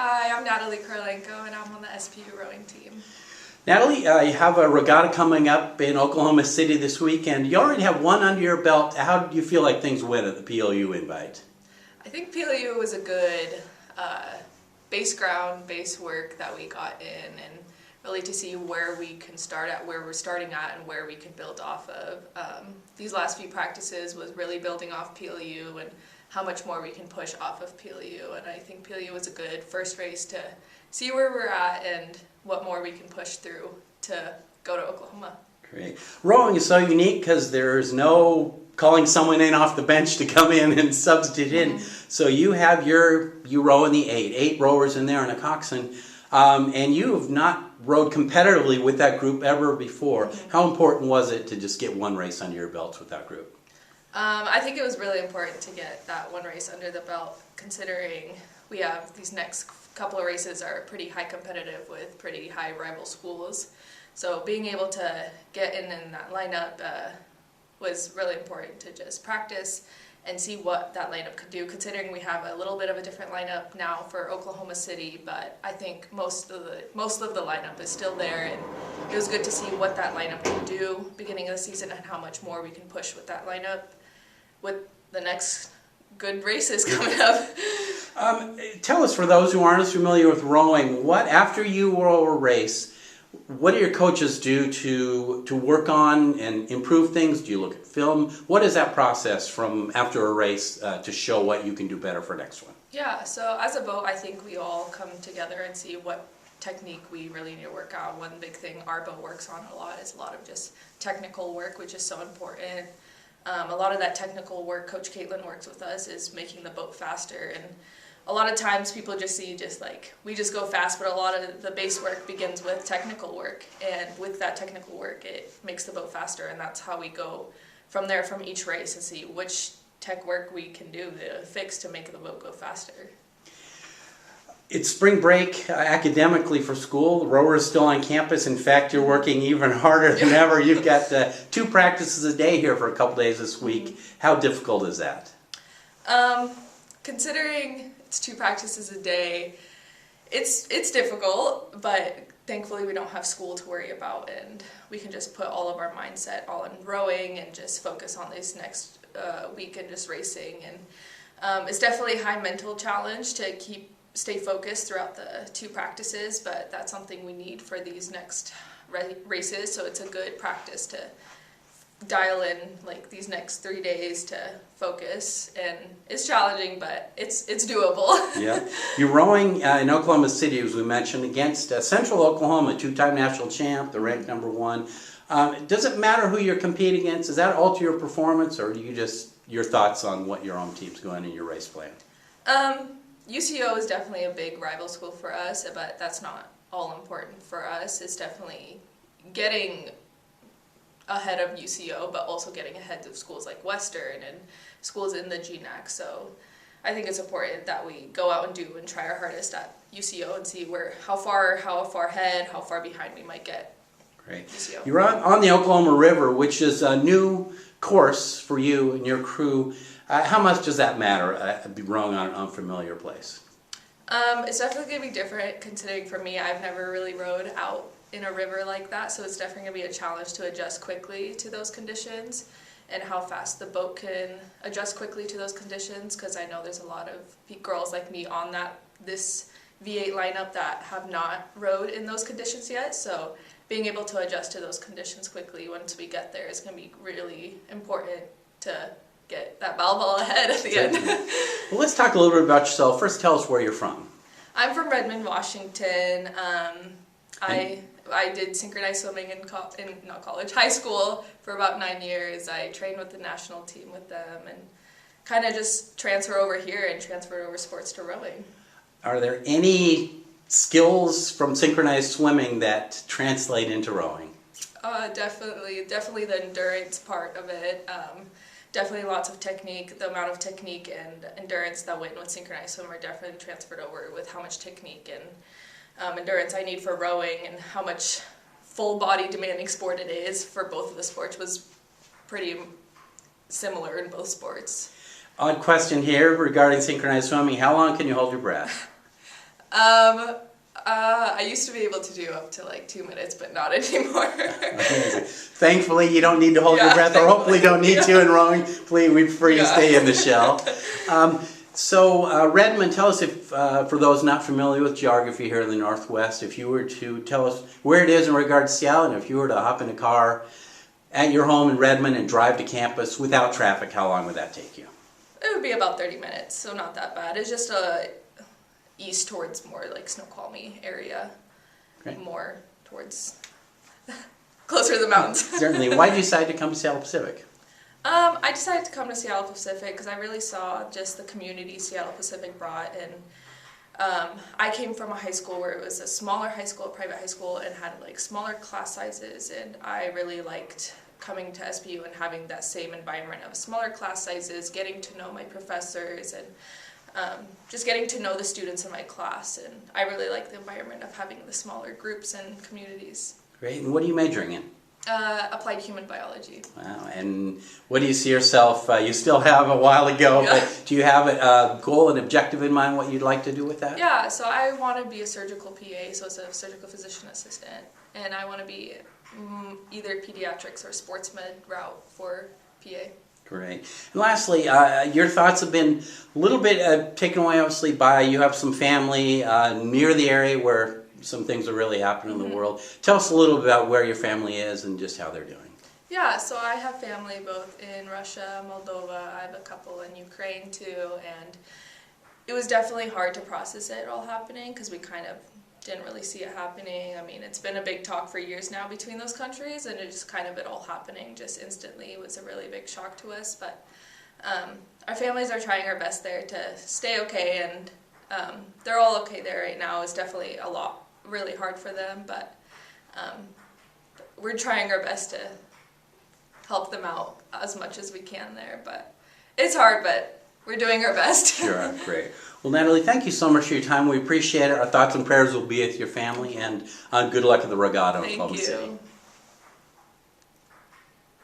Hi, I'm Natalie Korolenko and I'm on the SPU rowing team. Natalie, you have a regatta coming up in Oklahoma City this weekend. You already have one under your belt. How do you feel like things went at the PLU invite? I think PLU was a good base work that we got in, and really to see where we can start at, where we're starting at, and where we can build off of. These last few practices was really building off PLU and how much more we can push off of PLU, and I think PLU was a good first race to see where we're at and what more we can push through to go to Oklahoma. Great. Rowing is so unique because there's no calling someone in off the bench to come in and substitute in. So you have you row in the eight rowers in there and a coxswain, and you have not rowed competitively with that group ever before. How important was it to just get one race under your belts with that group? I think it was really important to get that one race under the belt, considering we have these next couple of races are pretty high competitive with pretty high rival schools. So being able to get in that lineup was really important to just practice and see what that lineup could do, considering we have a little bit of a different lineup now for Oklahoma City, but I think most of the lineup is still there, and it was good to see what that lineup can do beginning of the season and how much more we can push with that lineup with the next good races coming up. Tell us, for those who aren't as familiar with rowing, after you row a race, what do your coaches do to work on and improve things? Do you look at film? What is that process from after a race to show what you can do better for next one? Yeah, so as a boat, I think we all come together and see what technique we really need to work out. One big thing our boat works on a lot is a lot of just technical work, which is so important. A lot of that technical work, Coach Caitlin works with us, is making the boat faster, and a lot of times people just see we just go fast, but a lot of the base work begins with technical work, and with that technical work it makes the boat faster, and that's how we go from there from each race and see which tech work we can do to fix to make the boat go faster. It's spring break academically for school. The rower is still on campus. In fact, you're working even harder than ever. You've got 2 practices a day here for a couple days this week. How difficult is that? Considering it's 2 practices a day, it's difficult, but thankfully we don't have school to worry about, and we can just put all of our mindset on rowing and just focus on this next week and just racing. And it's definitely a high mental challenge to stay focused throughout the 2 practices, but that's something we need for these next races, so it's a good practice to dial in these next 3 days to focus, and it's challenging, but it's doable. Yeah, you're rowing in Oklahoma City, as we mentioned, against Central Oklahoma, 2-time national champ, the ranked #1. Does it matter who you're competing against? Does that alter your performance, or do you just your thoughts on what your own team's going in your race plan? UCO is definitely a big rival school for us, but that's not all important for us. It's definitely getting ahead of UCO, but also getting ahead of schools like Western and schools in the GNAC. So I think it's important that we go out and do and try our hardest at UCO and see how far ahead, how far behind we might get. Great. UCO. You're on the Oklahoma River, which is a new course for you and your crew. How much does that matter, be rowing on an unfamiliar place? It's definitely going to be different, considering for me, I've never really rowed out in a river like that, so it's definitely going to be a challenge to adjust quickly to those conditions and how fast the boat can adjust quickly to those conditions, because I know there's a lot of girls like me on this V8 lineup that have not rowed in those conditions yet, so being able to adjust to those conditions quickly once we get there is going to be really important to get that ball ahead at the end. Well, let's talk a little bit about yourself. First, tell us where you're from. I'm from Redmond, Washington. I did synchronized swimming in high school for about 9 years. I trained with the national team with them and kind of just transfer over here and transfer over sports to rowing. Are there any skills from synchronized swimming that translate into rowing? Definitely the endurance part of it. Definitely lots of technique. The amount of technique and endurance that went with synchronized swim are definitely transferred over with how much technique and endurance I need for rowing, and how much full body demanding sport it is for both of the sports was pretty similar in both sports. Odd question here regarding synchronized swimming. How long can you hold your breath? I used to be able to do up to like 2 minutes, but not anymore. Thankfully, you don't need to hold your breath, or hopefully don't need to in rowing. Please, we prefer you to stay in the shell. So Redmond, tell us, if for those not familiar with geography here in the Northwest, if you were to tell us where it is in regard to Seattle, and if you were to hop in a car at your home in Redmond and drive to campus without traffic, how long would that take you? It would be about 30 minutes, so not that bad. It's just east towards more like Snoqualmie area, more towards closer to the mountains. Certainly. Why did you decide to come to Seattle Pacific? I decided to come to Seattle Pacific because I really saw just the community Seattle Pacific brought, and I came from a high school where it was a smaller high school, a private high school, and had like smaller class sizes, and I really liked coming to SPU and having that same environment of smaller class sizes, getting to know my professors, and just getting to know the students in my class, and I really like the environment of having the smaller groups and communities. Great. And what are you majoring in? Applied human biology. Wow. And what do you see yourself? You still have a while to go, but do you have a goal and objective in mind, what you'd like to do with that? Yeah, so I want to be a surgical PA, so it's a surgical physician assistant, and I want to be either pediatrics or sports med route for PA. Great. And lastly, your thoughts have been a little bit taken away, obviously, by you have some family near the area where some things are really happening in the world. Tell us a little bit about where your family is and just how they're doing. Yeah, so I have family both in Russia, Moldova. I have a couple in Ukraine too, and it was definitely hard to process it all happening because we kind of didn't really see it happening. I mean, it's been a big talk for years now between those countries, and it just kind of it all happening just instantly. It was a really big shock to us, but our families are trying our best there to stay okay, and they're all okay there right now. It's definitely really hard for them, but we're trying our best to help them out as much as we can there, but it's hard, but we're doing our best. Sure, great. Well, Natalie, thank you so much for your time. We appreciate it. Our thoughts and prayers will be with your family, and good luck at the regatta in Oklahoma City. Thank you.